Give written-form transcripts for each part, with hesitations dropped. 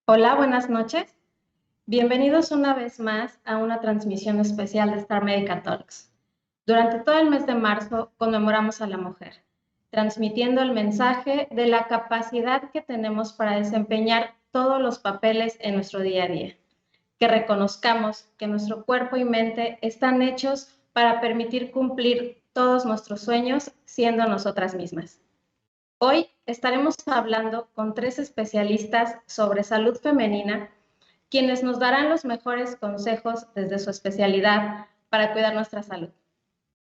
Hola, buenas noches. Bienvenidos una vez más a una transmisión especial de Star Medical Talks. Durante todo el mes de marzo conmemoramos a la mujer, transmitiendo el mensaje de la capacidad que tenemos para desempeñar todos los papeles en nuestro día a día. Que reconozcamos que nuestro cuerpo y mente están hechos para permitir cumplir todos nuestros sueños siendo nosotras mismas. Hoy estaremos hablando con 3 especialistas sobre salud femenina, quienes nos darán los mejores consejos desde su especialidad para cuidar nuestra salud.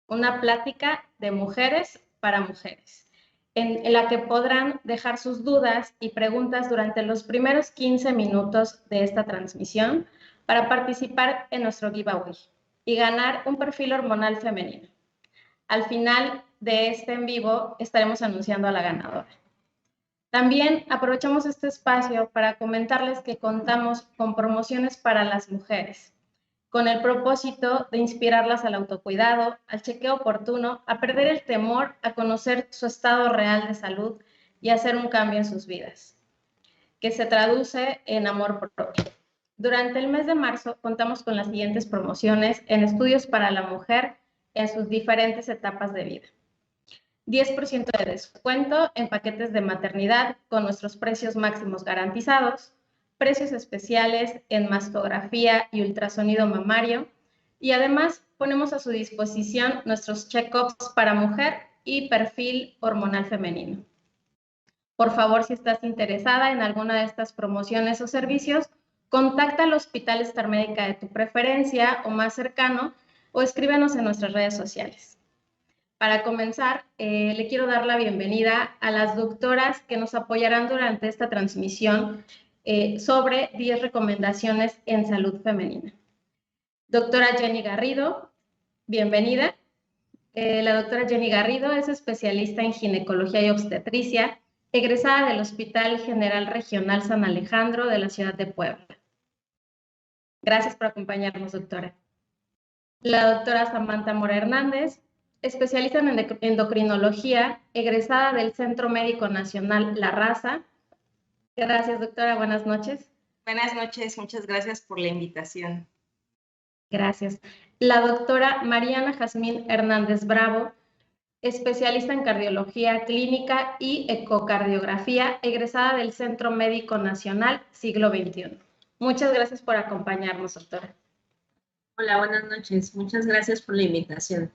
Una plática de mujeres para mujeres, en la que podrán dejar sus dudas y preguntas durante los primeros 15 minutos de esta transmisión para participar en nuestro giveaway y ganar un perfil hormonal femenino. Al final de este en vivo estaremos anunciando a la ganadora. También aprovechamos este espacio para comentarles que contamos con promociones para las mujeres, con el propósito de inspirarlas al autocuidado, al chequeo oportuno, a perder el temor, a conocer su estado real de salud y hacer un cambio en sus vidas, que se traduce en amor propio. Durante el mes de marzo contamos con las siguientes promociones en estudios para la mujer en sus diferentes etapas de vida. 10% de descuento en paquetes de maternidad con nuestros precios máximos garantizados, precios especiales en mastografía y ultrasonido mamario, y además ponemos a su disposición nuestros check-ups para mujer y perfil hormonal femenino. Por favor, si estás interesada en alguna de estas promociones o servicios, contacta al Hospital Star Médica de tu preferencia o más cercano o escríbenos en nuestras redes sociales. Para comenzar, le quiero dar la bienvenida a las doctoras que nos apoyarán durante esta transmisión sobre 10 recomendaciones en salud femenina. Doctora Jenny Garrido, bienvenida. La doctora Jenny Garrido es especialista en ginecología y obstetricia, egresada del Hospital General Regional San Alejandro de la ciudad de Puebla. Gracias por acompañarnos, doctora. La doctora Samantha Mora Hernández, especialista en endocrinología, egresada del Centro Médico Nacional La Raza. Gracias, doctora. Buenas noches. Buenas noches. Muchas gracias por la invitación. Gracias. La doctora Mariana Jazmín Hernández Bravo, especialista en cardiología clínica y ecocardiografía, egresada del Centro Médico Nacional Siglo XXI. Muchas gracias por acompañarnos, doctora. Hola, buenas noches. Muchas gracias por la invitación.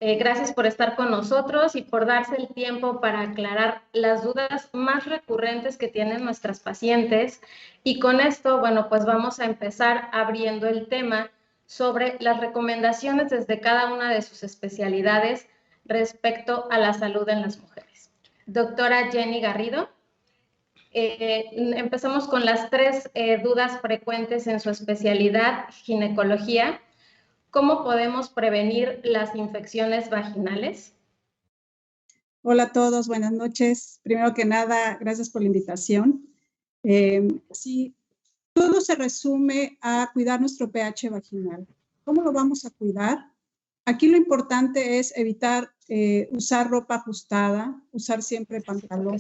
Gracias por estar con nosotros y por darse el tiempo para aclarar las dudas más recurrentes que tienen nuestras pacientes. Y con esto, bueno, pues vamos a empezar abriendo el tema sobre las recomendaciones desde cada una de sus especialidades respecto a la salud en las mujeres. Doctora Jenny Garrido, empezamos con las 3 dudas frecuentes en su especialidad, ginecología. ¿Cómo podemos prevenir las infecciones vaginales? Hola a todos, buenas noches. Primero que nada, gracias por la invitación. Sí, todo se resume a cuidar nuestro pH vaginal. ¿Cómo lo vamos a cuidar? Aquí lo importante es evitar usar ropa ajustada, usar siempre pantalón.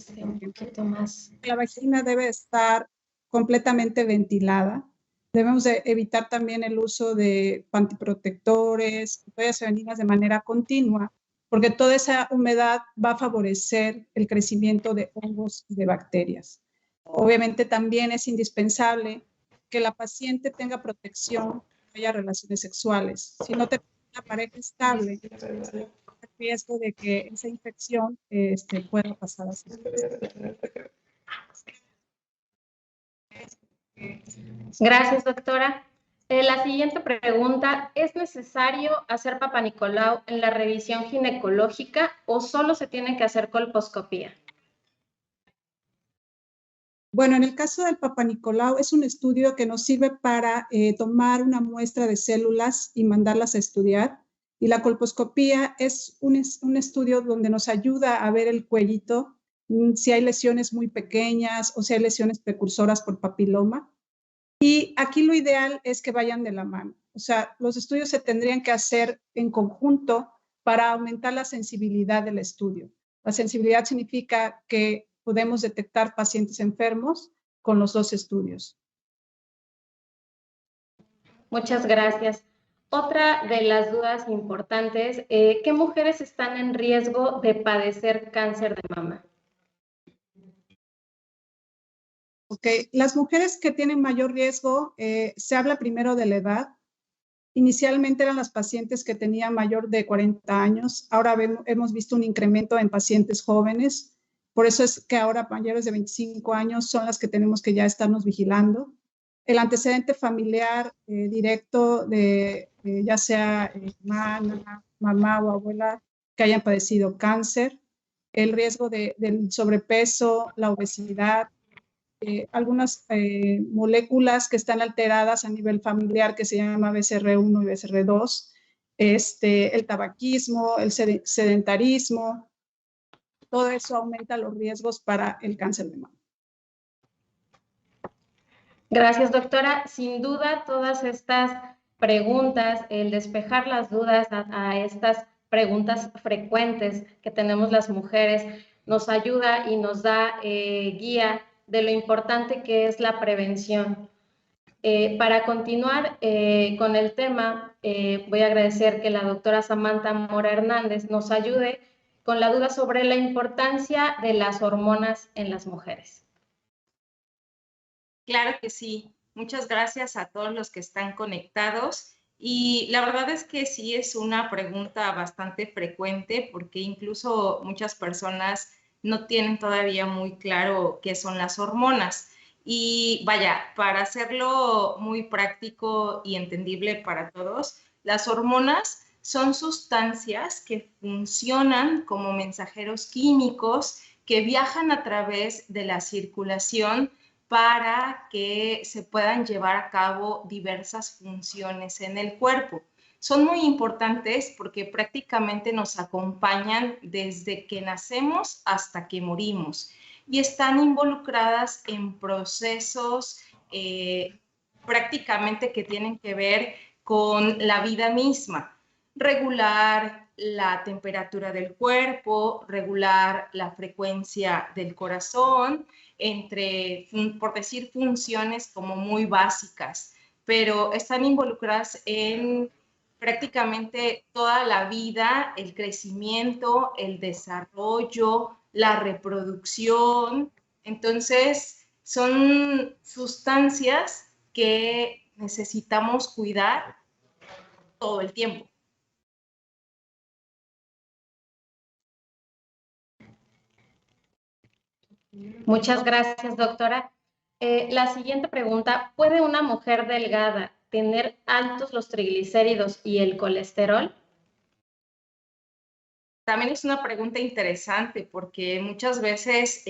La vagina debe estar completamente ventilada. Debemos de evitar también el uso de pantiprotectores, toallas femeninas de manera continua, porque toda esa humedad va a favorecer el crecimiento de hongos y de bacterias. Obviamente también es indispensable que la paciente tenga protección, que haya relaciones sexuales. Si no tiene una pareja estable, hay riesgo de que esa infección pueda pasar así. Gracias, doctora. La siguiente pregunta, ¿es necesario hacer Papa Nicolau en la revisión ginecológica o solo se tiene que hacer colposcopía? Bueno, en el caso del Papa Nicolau es un estudio que nos sirve para tomar una muestra de células y mandarlas a estudiar. Y la colposcopía es un estudio donde nos ayuda a ver el cuellito, si hay lesiones muy pequeñas o si hay lesiones precursoras por papiloma. Y aquí lo ideal es que vayan de la mano. O sea, los estudios se tendrían que hacer en conjunto para aumentar la sensibilidad del estudio. La sensibilidad significa que podemos detectar pacientes enfermos con los dos estudios. Muchas gracias. Otra de las dudas importantes, ¿qué mujeres están en riesgo de padecer cáncer de mama? Ok, las mujeres que tienen mayor riesgo, se habla primero de la edad. Inicialmente eran las pacientes que tenían mayor de 40 años. Ahora hemos visto un incremento en pacientes jóvenes. Por eso es que ahora mayores de 25 años son las que tenemos que ya estarnos vigilando. El antecedente familiar directo de ya sea hermana, mamá o abuela que hayan padecido cáncer, el riesgo del sobrepeso, la obesidad, algunas moléculas que están alteradas a nivel familiar que se llama BCR1 y BCR2, el tabaquismo, el sedentarismo, todo eso aumenta los riesgos para el cáncer de mama. Gracias, doctora. Sin duda, todas estas preguntas, el despejar las dudas a estas preguntas frecuentes que tenemos las mujeres, nos ayuda y nos da guía de lo importante que es la prevención. Para continuar con el tema, voy a agradecer que la doctora Samantha Mora Hernández nos ayude con la duda sobre la importancia de las hormonas en las mujeres. Claro que sí. Muchas gracias a todos los que están conectados. Y la verdad es que sí es una pregunta bastante frecuente porque incluso muchas personas no tienen todavía muy claro qué son las hormonas. Y vaya, para hacerlo muy práctico y entendible para todos, las hormonas son sustancias que funcionan como mensajeros químicos que viajan a través de la circulación para que se puedan llevar a cabo diversas funciones en el cuerpo. Son muy importantes porque prácticamente nos acompañan desde que nacemos hasta que morimos y están involucradas en procesos prácticamente que tienen que ver con la vida misma. Regular la temperatura del cuerpo, regular la frecuencia del corazón, entre, por decir, funciones como muy básicas, pero están involucradas en prácticamente toda la vida, el crecimiento, el desarrollo, la reproducción. Entonces, son sustancias que necesitamos cuidar todo el tiempo. Muchas gracias, doctora. La siguiente pregunta, ¿puede una mujer delgada tener altos los triglicéridos y el colesterol? También es una pregunta interesante porque muchas veces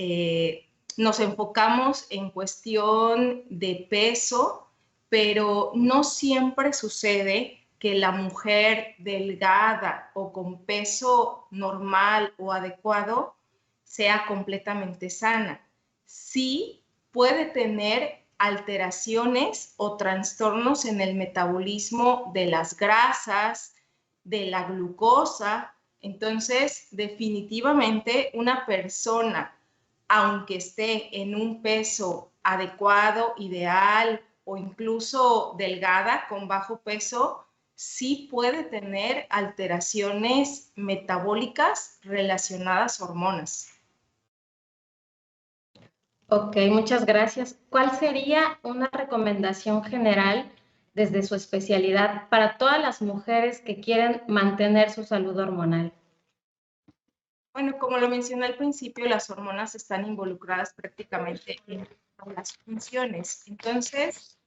nos enfocamos en cuestión de peso, pero no siempre sucede que la mujer delgada o con peso normal o adecuado sea completamente sana. Sí puede tener alteraciones o trastornos en el metabolismo de las grasas, de la glucosa. Entonces, definitivamente una persona, aunque esté en un peso adecuado, ideal o incluso delgada, con bajo peso, sí puede tener alteraciones metabólicas relacionadas a hormonas. Ok, muchas gracias. ¿Cuál sería una recomendación general desde su especialidad para todas las mujeres que quieren mantener su salud hormonal? Bueno, como lo mencioné al principio, las hormonas están involucradas prácticamente en todas las funciones. Entonces,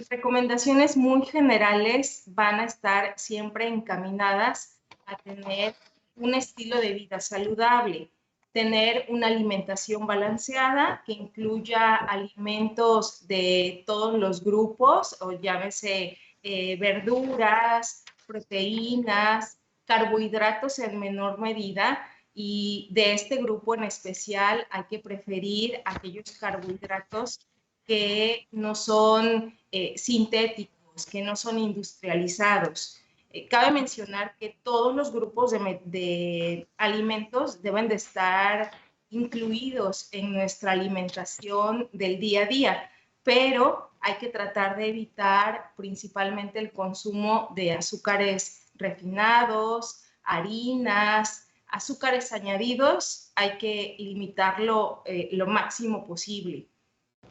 recomendaciones muy generales van a estar siempre encaminadas a tener un estilo de vida saludable, tener una alimentación balanceada que incluya alimentos de todos los grupos, o llámese verduras, proteínas, carbohidratos en menor medida. Y de este grupo en especial hay que preferir aquellos carbohidratos que no son sintéticos, que no son industrializados. Cabe mencionar que todos los grupos de alimentos deben de estar incluidos en nuestra alimentación del día a día, pero hay que tratar de evitar principalmente el consumo de azúcares refinados, harinas, azúcares añadidos, hay que limitarlo lo máximo posible.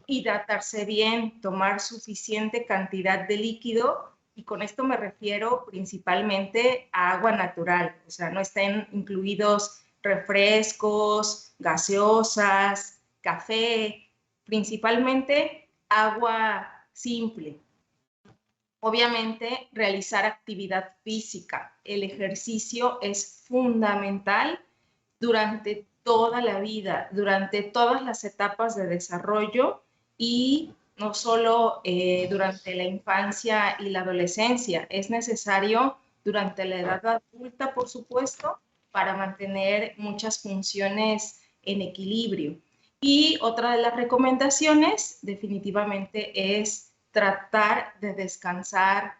Hidratarse bien, tomar suficiente cantidad de líquido, y con esto me refiero principalmente a agua natural, o sea, no estén incluidos refrescos, gaseosas, café, principalmente agua simple. Obviamente, realizar actividad física. El ejercicio es fundamental durante toda la vida, durante todas las etapas de desarrollo, y no solo durante la infancia y la adolescencia. Es necesario durante la edad adulta, por supuesto, para mantener muchas funciones en equilibrio. Y otra de las recomendaciones definitivamente es tratar de descansar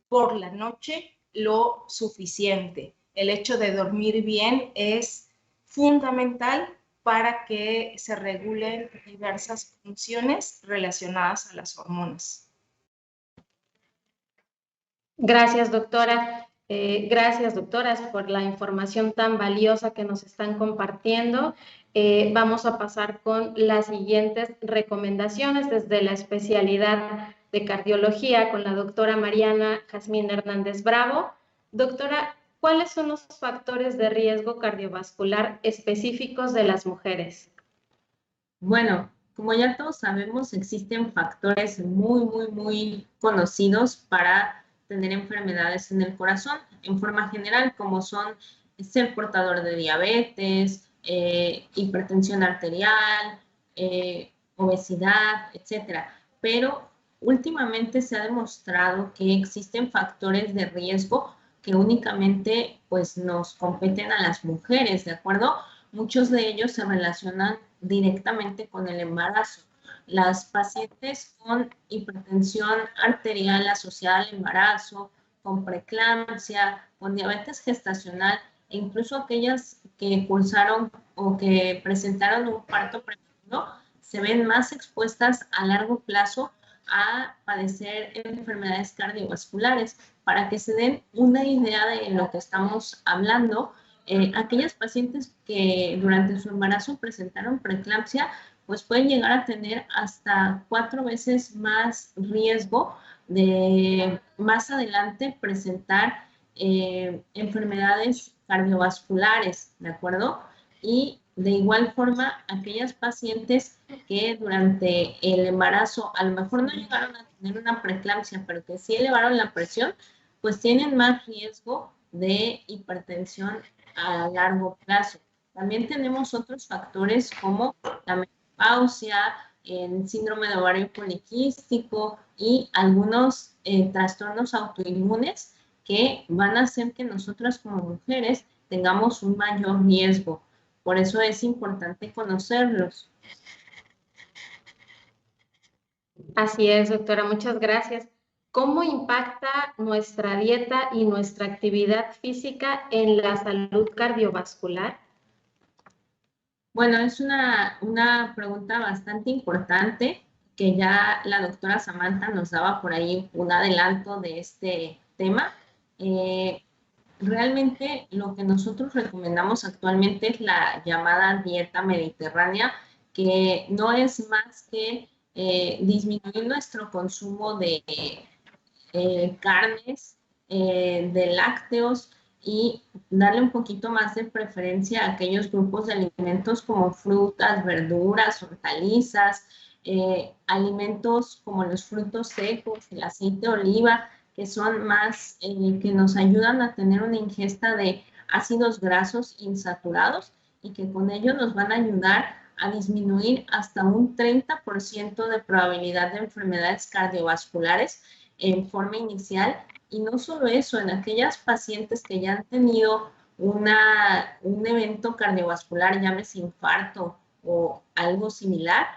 por la noche lo suficiente. El hecho de dormir bien es fundamental para que se regulen diversas funciones relacionadas a las hormonas. Gracias, doctora. Gracias, doctoras, por la información tan valiosa que nos están compartiendo. Vamos a pasar con las siguientes recomendaciones desde la especialidad de cardiología con la doctora Mariana Jazmín Hernández Bravo. Doctora, ¿cuáles son los factores de riesgo cardiovascular específicos de las mujeres? Bueno, como ya todos sabemos, existen factores muy conocidos para tener enfermedades en el corazón, en forma general, como son ser portador de diabetes, hipertensión arterial, obesidad, etcétera. Pero últimamente se ha demostrado que existen factores de riesgo que únicamente pues, nos competen a las mujeres, ¿de acuerdo? Muchos de ellos se relacionan directamente con el embarazo. Las pacientes con hipertensión arterial asociada al embarazo, con preeclampsia, con diabetes gestacional, e incluso aquellas que cursaron o que presentaron un parto prematuro, se ven más expuestas a largo plazo a padecer enfermedades cardiovasculares. Para que se den una idea de lo que estamos hablando, aquellas pacientes que durante su embarazo presentaron preeclampsia, pues pueden llegar a tener hasta 4 veces más riesgo de más adelante presentar enfermedades cardiovasculares, ¿de acuerdo? Y de igual forma, aquellas pacientes que durante el embarazo a lo mejor no llegaron a tener una preeclampsia, pero que sí elevaron la presión, pues tienen más riesgo de hipertensión a largo plazo. También tenemos otros factores como la menopausia, el síndrome de ovario poliquístico y algunos trastornos autoinmunes que van a hacer que nosotras como mujeres tengamos un mayor riesgo. Por eso es importante conocerlos. Así es, doctora, muchas gracias. ¿Cómo impacta nuestra dieta y nuestra actividad física en la salud cardiovascular? Bueno, es una pregunta bastante importante que ya la doctora Samantha nos daba por ahí un adelanto de este tema. Realmente lo que nosotros recomendamos actualmente es la llamada dieta mediterránea, que no es más que disminuir nuestro consumo de carnes, de lácteos, y darle un poquito más de preferencia a aquellos grupos de alimentos como frutas, verduras, hortalizas, alimentos como los frutos secos, el aceite de oliva, que son más, que nos ayudan a tener una ingesta de ácidos grasos insaturados y que con ello nos van a ayudar a disminuir hasta un 30% de probabilidad de enfermedades cardiovasculares en forma inicial. Y no solo eso, en aquellas pacientes que ya han tenido un evento cardiovascular, llámese infarto o algo similar,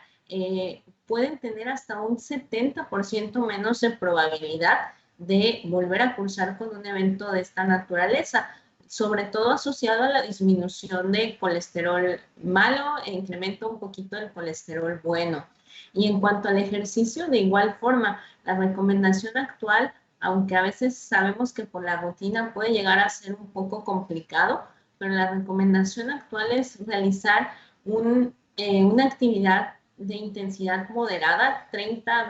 pueden tener hasta un 70% menos de probabilidad de volver a cursar con un evento de esta naturaleza. sobre todo asociado a la disminución de colesterol malo e incremento un poquito del colesterol bueno. Y en cuanto al ejercicio, de igual forma, la recomendación actual, aunque a veces sabemos que por la rutina puede llegar a ser un poco complicado, pero la recomendación actual es realizar una actividad de intensidad moderada, 30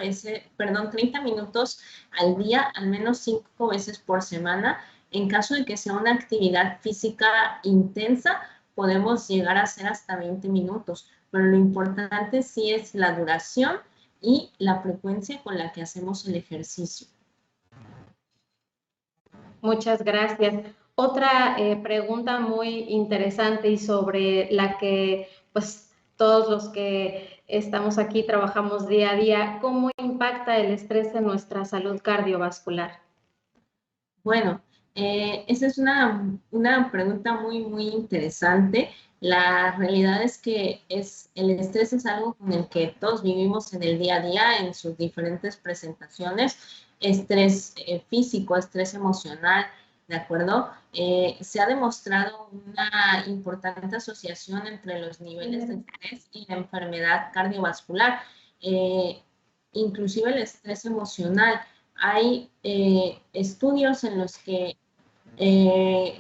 minutos al día, al menos 5 veces por semana. En caso de que sea una actividad física intensa, podemos llegar a hacer hasta 20 minutos, pero lo importante sí es la duración y la frecuencia con la que hacemos el ejercicio. Muchas gracias. Otra pregunta muy interesante y sobre la que pues todos los que estamos aquí trabajamos día a día, ¿cómo impacta el estrés en nuestra salud cardiovascular? Bueno, esa es una pregunta muy, muy interesante. La realidad es que el estrés es algo con el que todos vivimos en el día a día en sus diferentes presentaciones. Estrés físico, estrés emocional, ¿de acuerdo? Se ha demostrado una importante asociación entre los niveles de estrés y la enfermedad cardiovascular, inclusive el estrés emocional. Hay estudios en los que el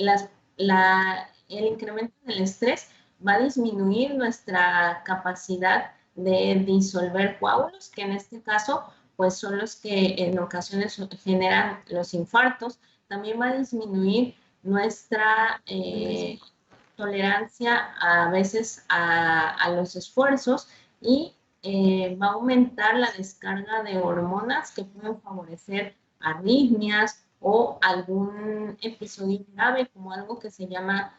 incremento del estrés va a disminuir nuestra capacidad de disolver coágulos, que en este caso pues son los que en ocasiones generan los infartos. También va a disminuir nuestra tolerancia a veces a los esfuerzos y va a aumentar la descarga de hormonas que pueden favorecer arritmias o algún episodio grave como algo que se llama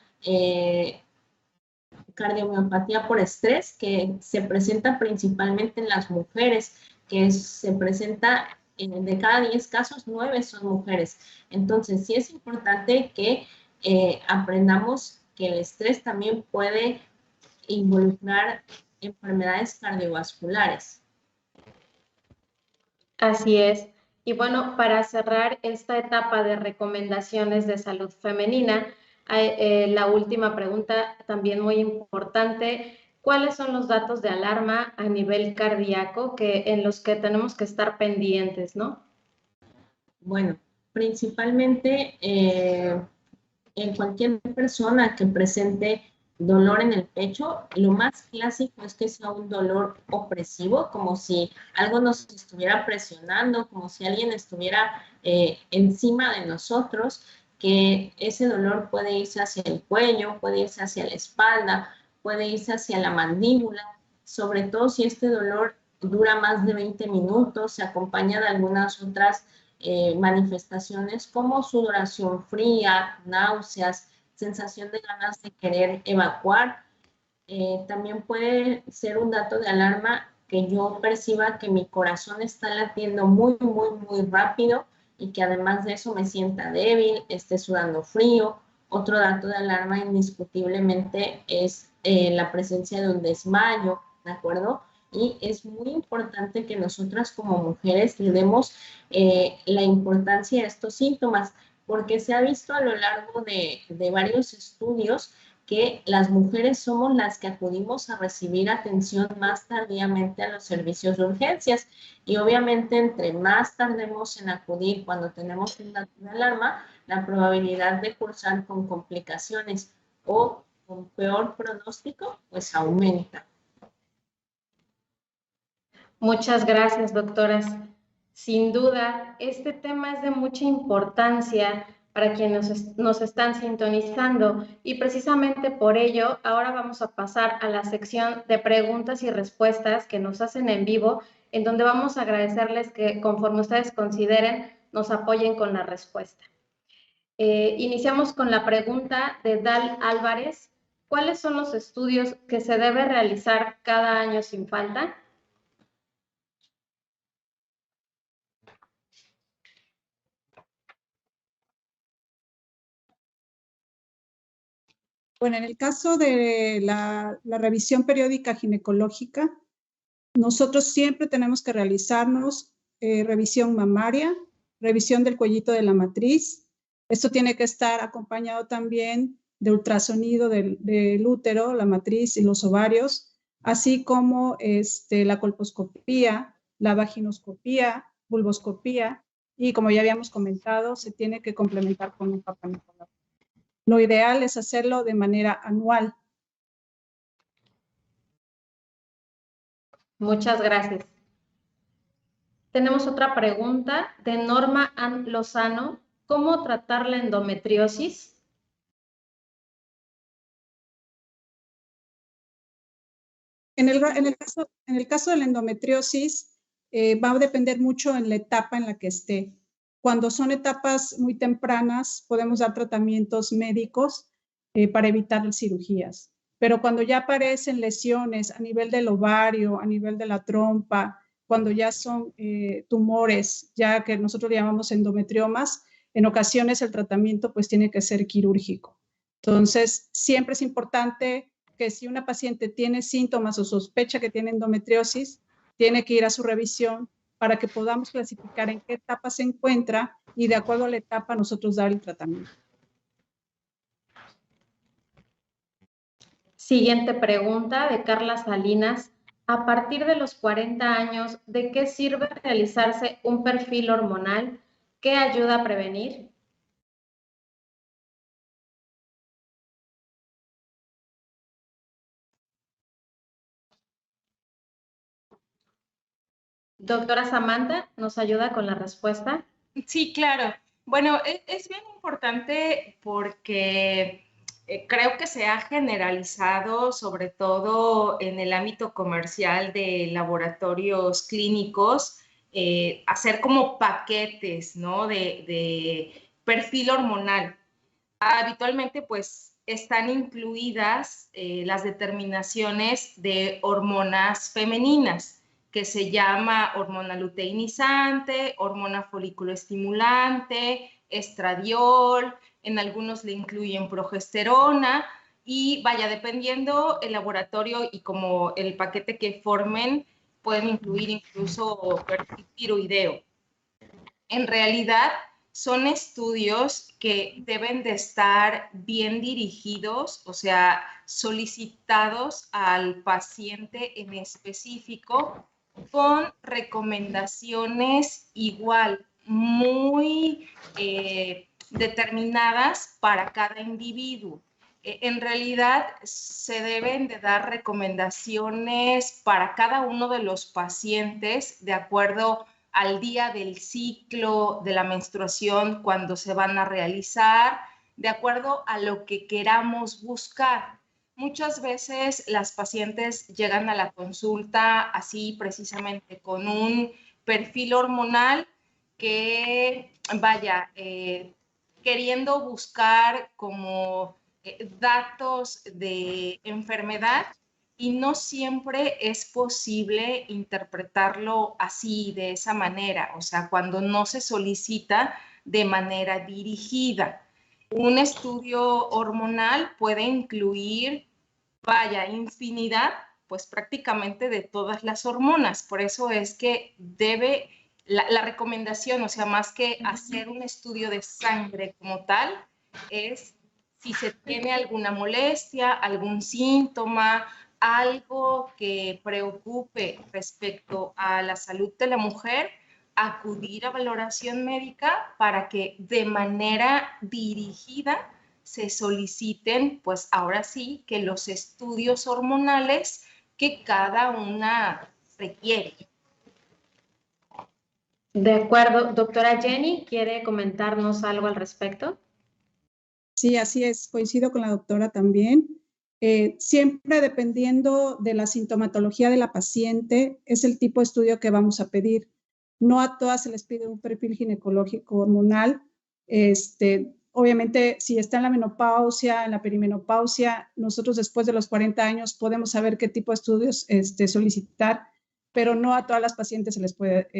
cardiomiopatía por estrés, que se presenta principalmente en las mujeres, que se presenta de cada 10 casos, 9 son mujeres. Entonces, sí es importante que aprendamos que el estrés también puede involucrar enfermedades cardiovasculares. Así es. Y bueno, para cerrar esta etapa de recomendaciones de salud femenina, la última pregunta también muy importante, ¿cuáles son los datos de alarma a nivel cardíaco en los que tenemos que estar pendientes, no? Bueno, principalmente en cualquier persona que presente dolor en el pecho, lo más clásico es que sea un dolor opresivo, como si algo nos estuviera presionando, como si alguien estuviera encima de nosotros, que ese dolor puede irse hacia el cuello, puede irse hacia la espalda, puede irse hacia la mandíbula, sobre todo si este dolor dura más de 20 minutos, se acompaña de algunas otras manifestaciones como sudoración fría, náuseas, sensación de ganas de querer evacuar. También puede ser un dato de alarma que yo perciba que mi corazón está latiendo muy, muy, muy rápido y que además de eso me sienta débil, esté sudando frío. Otro dato de alarma indiscutiblemente es la presencia de un desmayo, ¿de acuerdo? Y es muy importante que nosotras como mujeres le demos la importancia a estos síntomas, porque se ha visto a lo largo de varios estudios que las mujeres somos las que acudimos a recibir atención más tardíamente a los servicios de urgencias. Y obviamente entre más tardemos en acudir cuando tenemos un dato de alarma, la probabilidad de cursar con complicaciones o con peor pronóstico, pues aumenta. Muchas gracias, doctoras. Sin duda, este tema es de mucha importancia para quienes nos están sintonizando y precisamente por ello ahora vamos a pasar a la sección de preguntas y respuestas que nos hacen en vivo, en donde vamos a agradecerles que conforme ustedes consideren nos apoyen con la respuesta. Iniciamos con la pregunta de Dal Álvarez. ¿Cuáles son los estudios que se debe realizar cada año sin falta? Bueno, en el caso de la revisión periódica ginecológica, nosotros siempre tenemos que realizarnos revisión mamaria, revisión del cuellito de la matriz, Esto tiene que estar acompañado también de ultrasonido del útero, la matriz y los ovarios, así como la colposcopía, la vaginoscopía, vulvoscopía, y como ya habíamos comentado, se tiene que complementar con un Papá Nicolau. Lo ideal es hacerlo de manera anual. Muchas gracias. Tenemos otra pregunta de Norma Ann Lozano. ¿Cómo tratar la endometriosis? En el caso de la endometriosis, va a depender mucho en la etapa en la que esté. Cuando son etapas muy tempranas, podemos dar tratamientos médicos para evitar cirugías. Pero cuando ya aparecen lesiones a nivel del ovario, a nivel de la trompa, cuando ya son tumores, ya que nosotros llamamos endometriomas, en ocasiones el tratamiento pues tiene que ser quirúrgico. Entonces, siempre es importante que si una paciente tiene síntomas o sospecha que tiene endometriosis, tiene que ir a su revisión para que podamos clasificar en qué etapa se encuentra y de acuerdo a la etapa nosotros dar el tratamiento. Siguiente pregunta de Carla Salinas. A partir de los 40 años, ¿de qué sirve realizarse un perfil hormonal? ¿Qué ayuda a prevenir? Doctora Samantha, ¿nos ayuda con la respuesta? Sí, claro. Bueno, es bien importante porque creo que se ha generalizado, sobre todo en el ámbito comercial de laboratorios clínicos, hacer como paquetes, ¿no? de perfil hormonal. Habitualmente, pues, están incluidas las determinaciones de hormonas femeninas, que se llama hormona luteinizante, hormona folículo estimulante, estradiol, en algunos le incluyen progesterona, y vaya, dependiendo el laboratorio y como el paquete que formen, pueden incluir incluso perfil tiroideo. En realidad, son estudios que deben de estar bien dirigidos, o sea, solicitados al paciente en específico con recomendaciones igual, muy determinadas para cada individuo. En realidad, se deben de dar recomendaciones para cada uno de los pacientes de acuerdo al día del ciclo de la menstruación cuando se van a realizar, de acuerdo a lo que queramos buscar. Muchas veces las pacientes llegan a la consulta así precisamente con un perfil hormonal que vaya queriendo buscar como datos de enfermedad y no siempre es posible interpretarlo así, de esa manera, o sea, cuando no se solicita de manera dirigida. Un estudio hormonal puede incluir, vaya, infinidad, pues prácticamente de todas las hormonas. Por eso es que debe, la recomendación, o sea, más que hacer un estudio de sangre como tal, es si se tiene alguna molestia, algún síntoma, algo que preocupe respecto a la salud de la mujer, acudir a valoración médica para que de manera dirigida se soliciten, pues ahora sí, que los estudios hormonales que cada una requiere. De acuerdo. Doctora Jenny, ¿quiere comentarnos algo al respecto? Sí, así es. Coincido con la doctora también. Siempre dependiendo de la sintomatología de la paciente, es el tipo de estudio que vamos a pedir. No a todas se les pide un perfil ginecológico hormonal. Obviamente, si está en la menopausia, en la perimenopausia, nosotros después de los 40 años podemos saber qué tipo de estudios solicitar, pero no a todas las pacientes se les puede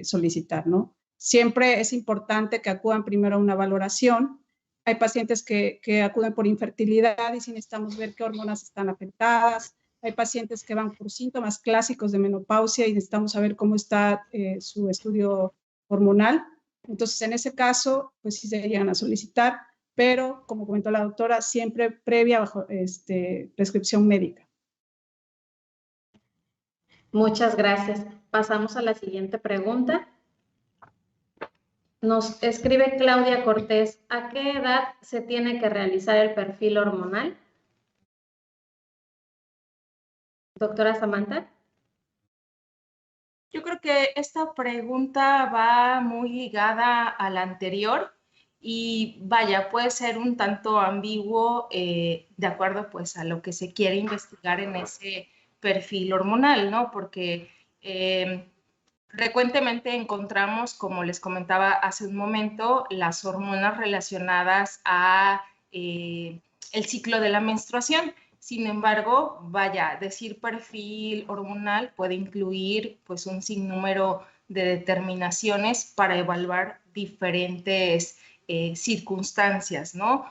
solicitar, ¿no? Siempre es importante que acudan primero a una valoración. Hay pacientes que acuden por infertilidad y sí necesitamos ver qué hormonas están afectadas. Hay pacientes que van por síntomas clásicos de menopausia y necesitamos saber cómo está su estudio hormonal. Entonces, en ese caso, pues sí se llegan a solicitar, pero como comentó la doctora, siempre previa bajo prescripción médica. Muchas gracias. Pasamos a la siguiente pregunta. Nos escribe Claudia Cortés, ¿a qué edad se tiene que realizar el perfil hormonal? Doctora Samantha. Yo creo que esta pregunta va muy ligada a la anterior y vaya, puede ser un tanto ambiguo de acuerdo pues a lo que se quiere investigar en ese perfil hormonal, ¿no? Porque frecuentemente encontramos, como les comentaba hace un momento, las hormonas relacionadas a el ciclo de la menstruación. Sin embargo, vaya, decir perfil hormonal puede incluir pues un sinnúmero de determinaciones para evaluar diferentes circunstancias, ¿no?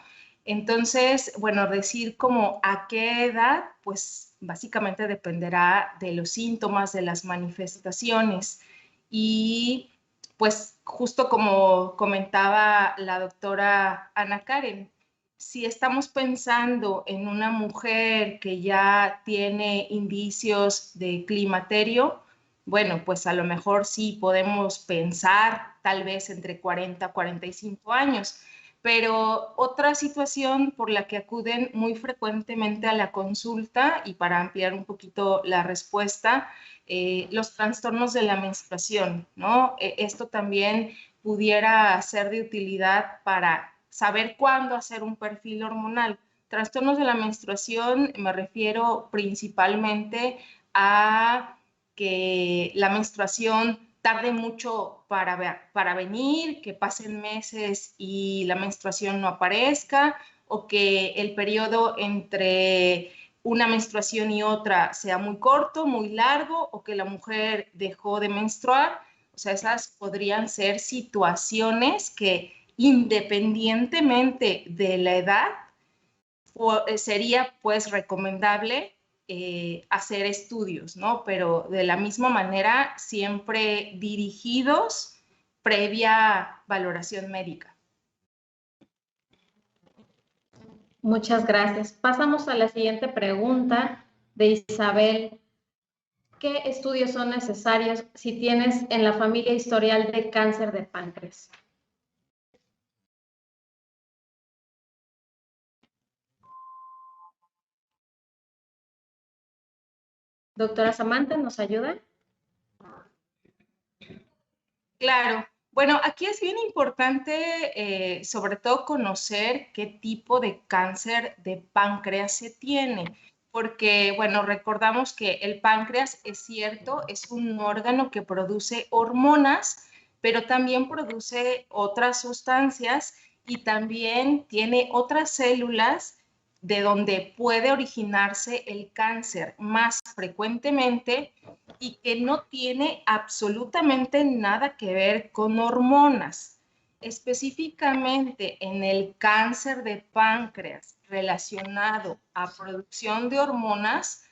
Entonces, bueno, decir como a qué edad, pues básicamente dependerá de los síntomas, de las manifestaciones. Y pues justo como comentaba la doctora Ana Karen, si estamos pensando en una mujer que ya tiene indicios de climaterio, bueno, pues a lo mejor sí podemos pensar tal vez entre 40 y 45 años, pero otra situación por la que acuden muy frecuentemente a la consulta y para ampliar un poquito la respuesta, los trastornos de la menstruación, ¿no? Esto también pudiera ser de utilidad para saber cuándo hacer un perfil hormonal. Trastornos de la menstruación me refiero principalmente a que la menstruación tarde mucho para venir, que pasen meses y la menstruación no aparezca, o que el periodo entre una menstruación y otra sea muy corto, muy largo, o que la mujer dejó de menstruar. O sea, esas podrían ser situaciones que independientemente de la edad, sería pues recomendable hacer estudios, ¿no? Pero de la misma manera, siempre dirigidos previa valoración médica. Muchas gracias. Pasamos a la siguiente pregunta de Isabel. ¿Qué estudios son necesarios si tienes en la familia historial de cáncer de páncreas? Doctora Samantha, ¿nos ayuda? Claro. Bueno, aquí es bien importante, sobre todo, conocer qué tipo de cáncer de páncreas se tiene, porque, bueno, recordamos que el páncreas, es cierto, es un órgano que produce hormonas, pero también produce otras sustancias y también tiene otras células de donde puede originarse el cáncer más frecuentemente y que no tiene absolutamente nada que ver con hormonas. Específicamente en el cáncer de páncreas relacionado a producción de hormonas,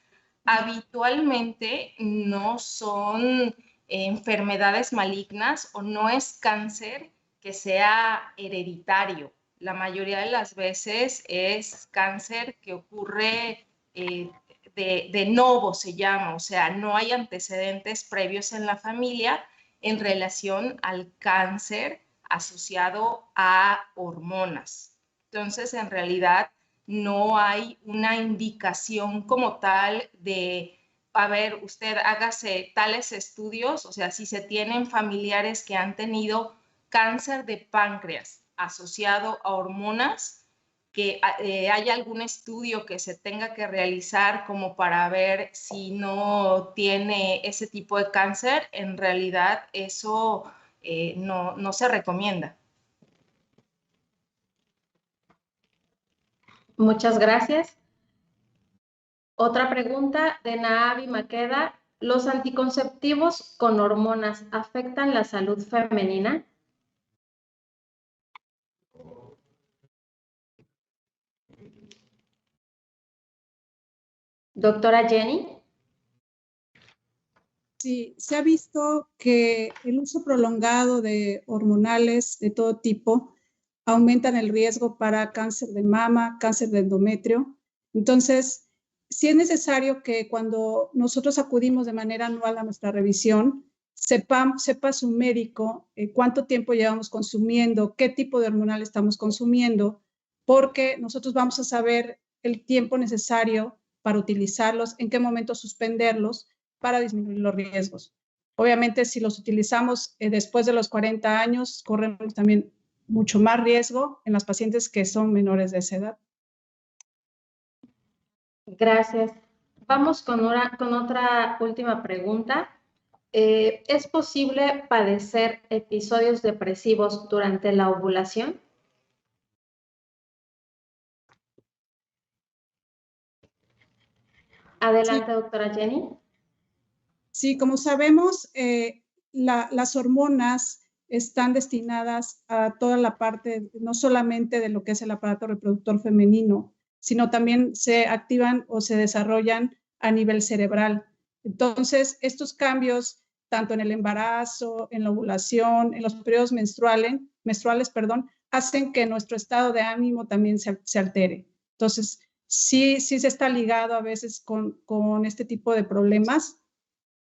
habitualmente no son enfermedades malignas o no es cáncer que sea hereditario. La mayoría de las veces es cáncer que ocurre de novo, se llama, o sea, no hay antecedentes previos en la familia en relación al cáncer asociado a hormonas. Entonces, en realidad, no hay una indicación como tal de, a ver, usted hágase tales estudios, o sea, si se tienen familiares que han tenido cáncer de páncreas asociado a hormonas, que haya algún estudio que se tenga que realizar como para ver si no tiene ese tipo de cáncer, en realidad eso no se recomienda. Muchas gracias. Otra pregunta de Naavi Maqueda. ¿Los anticonceptivos con hormonas afectan la salud femenina? Doctora Jenny. Sí, se ha visto que el uso prolongado de hormonales de todo tipo aumentan el riesgo para cáncer de mama, cáncer de endometrio. Entonces, sí es necesario que cuando nosotros acudimos de manera anual a nuestra revisión, sepa su médico cuánto tiempo llevamos consumiendo, qué tipo de hormonal estamos consumiendo, porque nosotros vamos a saber el tiempo necesario para utilizarlos, en qué momento suspenderlos para disminuir los riesgos. Obviamente, si los utilizamos después de los 40 años, corremos también mucho más riesgo en las pacientes que son menores de esa edad. Gracias. Vamos con otra última pregunta. ¿Es posible padecer episodios depresivos durante la ovulación? Adelante, sí. Doctora Jenny. Sí, como sabemos, las hormonas están destinadas a toda la parte, no solamente de lo que es el aparato reproductor femenino, sino también se activan o se desarrollan a nivel cerebral. Entonces, estos cambios, tanto en el embarazo, en la ovulación, en los periodos menstruales, hacen que nuestro estado de ánimo también se altere. Entonces, sí se está ligado a veces con este tipo de problemas.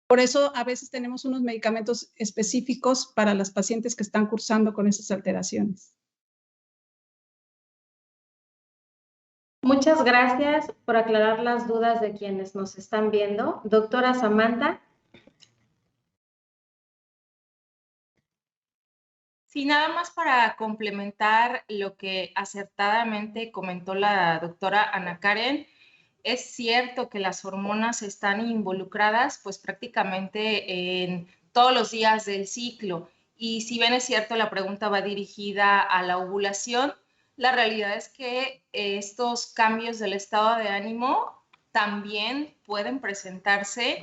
Por eso a veces tenemos unos medicamentos específicos para las pacientes que están cursando con esas alteraciones. Muchas gracias por aclarar las dudas de quienes nos están viendo. Doctora Samantha. Sí, nada más para complementar lo que acertadamente comentó la doctora Ana Karen. Es cierto que las hormonas están involucradas pues prácticamente en todos los días del ciclo. Y si bien es cierto, la pregunta va dirigida a la ovulación, la realidad es que estos cambios del estado de ánimo también pueden presentarse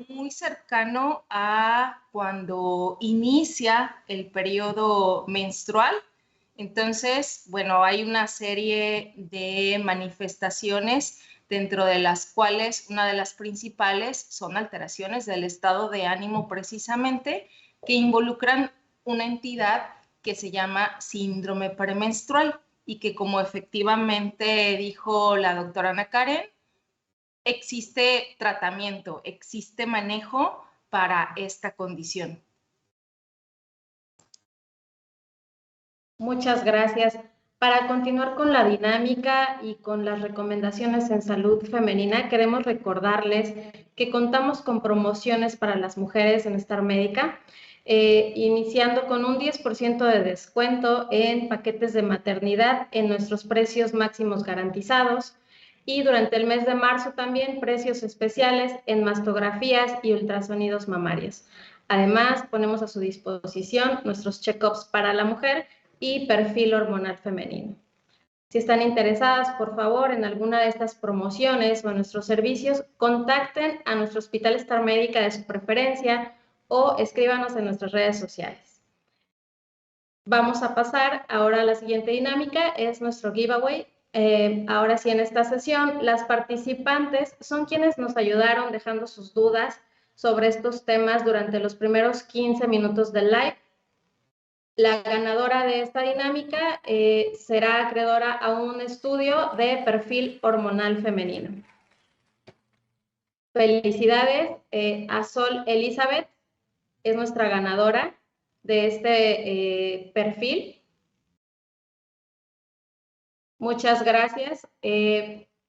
muy cercano a cuando inicia el periodo menstrual. Entonces, bueno, hay una serie de manifestaciones dentro de las cuales una de las principales son alteraciones del estado de ánimo precisamente que involucran una entidad que se llama síndrome premenstrual y que, como efectivamente dijo la doctora Ana Karen, existe tratamiento, existe manejo para esta condición. Muchas gracias. Para continuar con la dinámica y con las recomendaciones en salud femenina, queremos recordarles que contamos con promociones para las mujeres en Star Médica, iniciando con un 10% de descuento en paquetes de maternidad en nuestros precios máximos garantizados. Y durante el mes de marzo también precios especiales en mastografías y ultrasonidos mamarios. Además, ponemos a su disposición nuestros check-ups para la mujer y perfil hormonal femenino. Si están interesadas, por favor, en alguna de estas promociones o en nuestros servicios, contacten a nuestro Hospital Star Médica de su preferencia o escríbanos en nuestras redes sociales. Vamos a pasar ahora a la siguiente dinámica, es nuestro giveaway. Ahora sí, en esta sesión, las participantes son quienes nos ayudaron dejando sus dudas sobre estos temas durante los primeros 15 minutos del live. La ganadora de esta dinámica será acreedora a un estudio de perfil hormonal femenino. Felicidades a Sol Elizabeth, es nuestra ganadora de este perfil. Muchas gracias.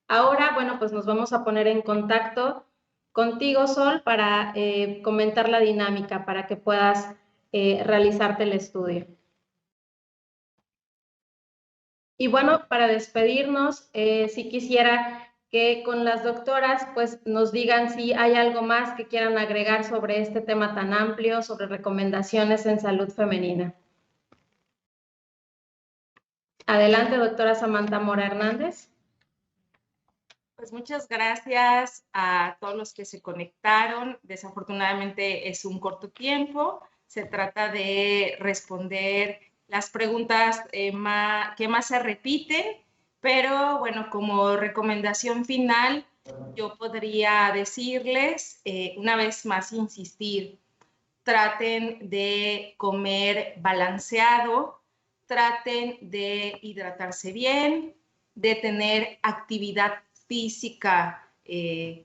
Ahora, bueno, pues nos vamos a poner en contacto contigo, Sol, para comentar la dinámica, para que puedas realizarte el estudio. Y bueno, para despedirnos, sí quisiera que con las doctoras pues nos digan si hay algo más que quieran agregar sobre este tema tan amplio, sobre recomendaciones en salud femenina. Adelante, doctora Samantha Mora Hernández. Pues muchas gracias a todos los que se conectaron. Desafortunadamente es un corto tiempo. Se trata de responder las preguntas que más se repiten, pero bueno, como recomendación final, yo podría decirles, una vez más insistir, traten de comer balanceado, traten de hidratarse bien, de tener actividad física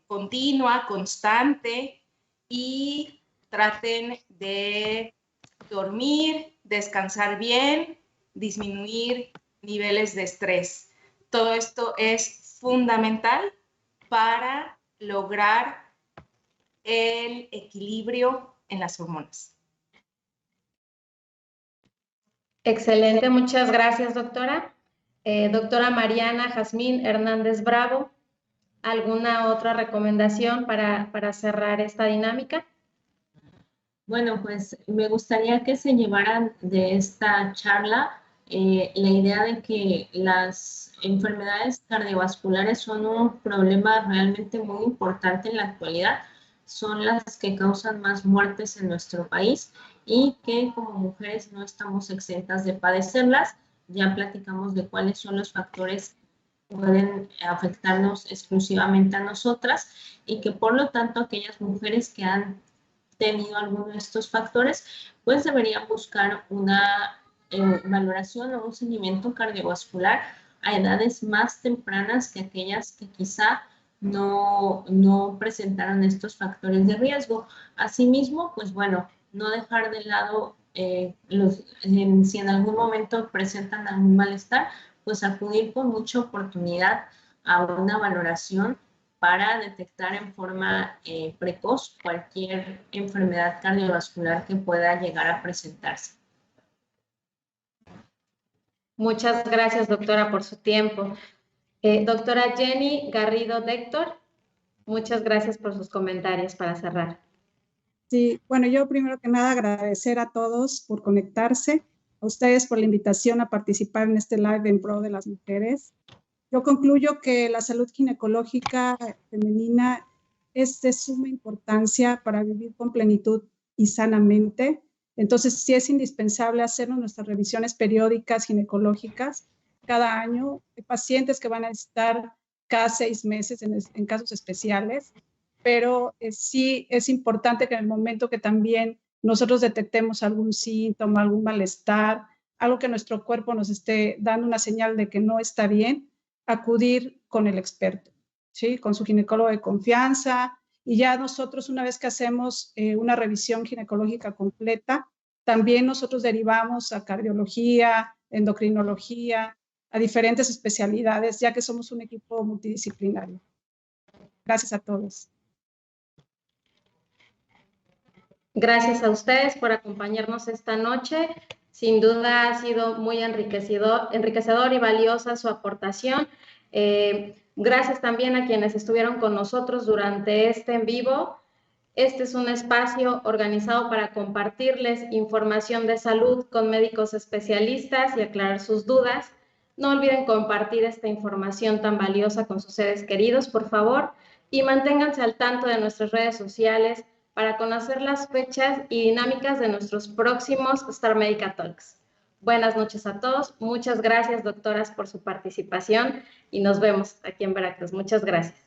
continua, constante, y traten de dormir, descansar bien, disminuir niveles de estrés. Todo esto es fundamental para lograr el equilibrio en las hormonas. Excelente, muchas gracias, doctora. Doctora Mariana Jazmín Hernández Bravo, ¿alguna otra recomendación para cerrar esta dinámica? Bueno, pues me gustaría que se llevaran de esta charla la idea de que las enfermedades cardiovasculares son un problema realmente muy importante en la actualidad. Son las que causan más muertes en nuestro país y que como mujeres no estamos exentas de padecerlas. Ya platicamos de cuáles son los factores que pueden afectarnos exclusivamente a nosotras y que por lo tanto aquellas mujeres que han tenido alguno de estos factores, pues deberían buscar una valoración o un seguimiento cardiovascular a edades más tempranas que aquellas que quizá no presentaron estos factores de riesgo. Asimismo, pues bueno, no dejar de lado si en algún momento presentan algún malestar, pues acudir con mucha oportunidad a una valoración para detectar en forma precoz cualquier enfermedad cardiovascular que pueda llegar a presentarse. Muchas gracias, doctora, por su tiempo. Doctora Jenny Garrido Déctor, muchas gracias por sus comentarios para cerrar. Sí, bueno, yo primero que nada agradecer a todos por conectarse, a ustedes por la invitación a participar en este live en pro de las mujeres. Yo concluyo que la salud ginecológica femenina es de suma importancia para vivir con plenitud y sanamente. Entonces, sí es indispensable hacernos nuestras revisiones periódicas ginecológicas cada año. Hay pacientes que van a estar cada 6 meses en casos especiales, pero sí es importante que en el momento que también nosotros detectemos algún síntoma, algún malestar, algo que nuestro cuerpo nos esté dando una señal de que no está bien, acudir con el experto, ¿sí? Con su ginecólogo de confianza, y ya nosotros, una vez que hacemos una revisión ginecológica completa, también nosotros derivamos a cardiología, endocrinología, a diferentes especialidades, ya que somos un equipo multidisciplinario. Gracias a todos. Gracias a ustedes por acompañarnos esta noche. Sin duda ha sido muy enriquecedor y valiosa su aportación. Gracias también a quienes estuvieron con nosotros durante este en vivo. Este es un espacio organizado para compartirles información de salud con médicos especialistas y aclarar sus dudas. No olviden compartir esta información tan valiosa con sus seres queridos, por favor, y manténganse al tanto de nuestras redes sociales para conocer las fechas y dinámicas de nuestros próximos Star Medica Talks. Buenas noches a todos. Muchas gracias, doctoras, por su participación y nos vemos aquí en Veracruz. Muchas gracias.